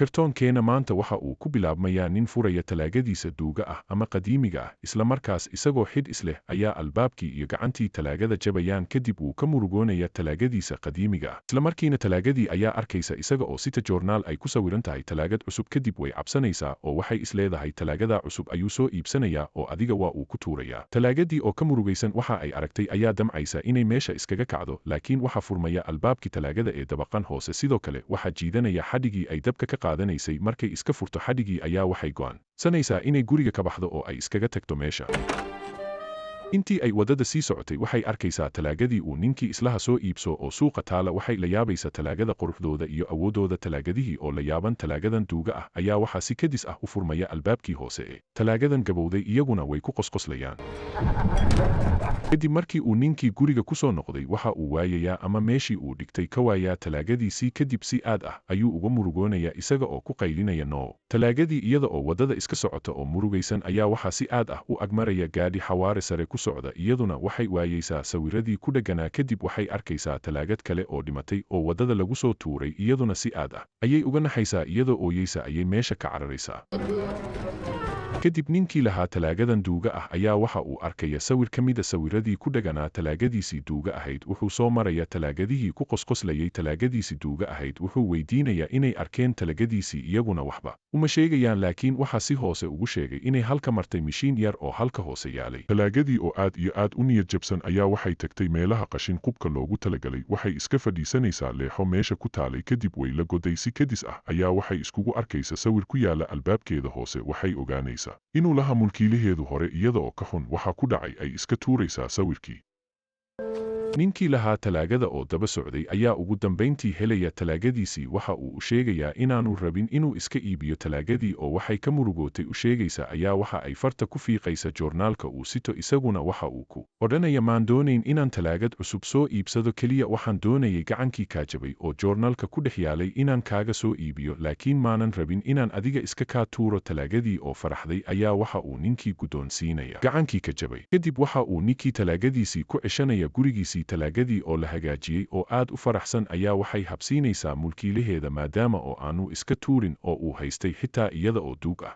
kartoonkeena maanta waxa uu ku bilaabmayaa nin furaya talaagadiisa duuga ah ama qadiimiga ah, isla markaas isagoo xidh isleh ayaa albaabkii iyo gacantii talaagada jabayaan kadib uu ka murugoonaya talaagadiisa qadiimiga ah. Isla markiina talaagadii ayaa arkaysa isaga oo sita joornaal ay ku sawiran tahay talaagad cusub kadib way cabsanaysaa oo waxay isleedahay talaagada cusub ayuu soo iibsanayaa oo adiga waa uu ku tuurayaa. Talaagadii oo ka murugaysan waxa ay aragtay ayaa damcaysa inay meesha iskaga kacdo, laakiin waxa furmaya albaabkii talaagada ee dabaqan hoose. Sidoo kale waxaa jiidanaya xadhigii ay dabka ka qaadanaysay. Markay iska furto xadhigii ayaa waxay go'aansanaysaa inay guriga ka baxdo oo ay iskaga tagto meesha. Intii ay wadada sii socotay waxay arkaysaa talaagadii uu ninkii islaha soo iibso oo suuqa taala. Waxay la yaabaysaa talaagada quruxdooda iyo awoodooda. Talaagadihii oo la yaaban talaagadan duuga ah ayaa waxaa si kadis ah u furmaya albaabkii hoose ee talaagadan gabowday, iyaguna way ku qosqoslayaan. Kadib markii uu ninkii guriga ku soo noqday waxa uu waayayaa ama meeshii uu dhigtay ka waayaa talaagadiisii. Kadib si aad ah ayuu uga murugoonayaa isaga oo ku qaylinaya no. Talaagadii iyada oo wadada iska socota oo murugaysan ayaa waxaa si aad ah u agmaraya gaadhi xawaare sare ku socda. Iyaduna waxay waayaysaa sawiradii ku dhegganaa. Kadib waxay arkaysaa talaagad kale oo dhimatay oo wadada lagu soo tuuray. Iyaduna si aad ah ayay uga naxaysaa, iyadoo ooyeysa ayay meesha ka cararaysaa. Kadib ninkii lahaa talaagadan duuga ah ayaa waxa uu arkaya sawir ka mida sawiradii ku dhegganaa talaagadiisii duuga ahayd. Wuxuu soo maraya talaagadihii ku qosqoslayay talaagadiisii duuga ahayd. Wuxuu weydiinayaa inay arkeen talaagadiisii, iyaguna waxba uma sheegayaan, laakiin waxaa si hoose ugu sheegay inay halka martay mishiin yar oo halka hoose yaalay. Talaagadii oo aad iyo aad u niyad jabsan ayaa waxay tagtay meelaha qashin qubka loogu talagalay. Waxay iska fadhiisanaysaa leexo meesha ku taalay. Kadib way la goday. Si kadis ah ayaa waxay iskugu arkaysa sawir ku yaala albaabkeeda hoose. Waxay ogaanaysaa inuu lahaa mulkiilaheedu hore. Iyada oo ka xun waxa ku dhacay ay iska tuuraysaa sawirkii. Ninkii lahaa talaagada oo daba socday ayaa ugu dambayntii helaya talaagadiisii. Waxa uu u sheegayaa inaanu rabin inuu iska iibiyo talaagadii oo waxay ka murugootay u sheegaysa ayaa waxa ay farta ku fiiqaysa joornaalka uu sito. Isaguna waxa uu ku odhanaya maan doonayn inaan talaagad cusub soo iibsado, keliya waxaan doonayay gacankii kaa jabay oo joornaalka ku dhex yaalay inaan kaaga soo iibiyo, laakiin maanan rabin inaan adiga iska kaa tuuro. Talaagadii oo faraxday ayaa waxa uu ninkii guddoonsiinaya gacankii ka jabay. Kadib waxa uu ninkii talaagadiisii ku ceshanaya gurigiisii. Talaagadii oo la hagaajiyey oo aad u faraxsan ayaa waxay habsiinaysaa mulkiilaheeda maadaama oo aanu iska tuurin oo uu haystay xitaa iyada oo duug ah.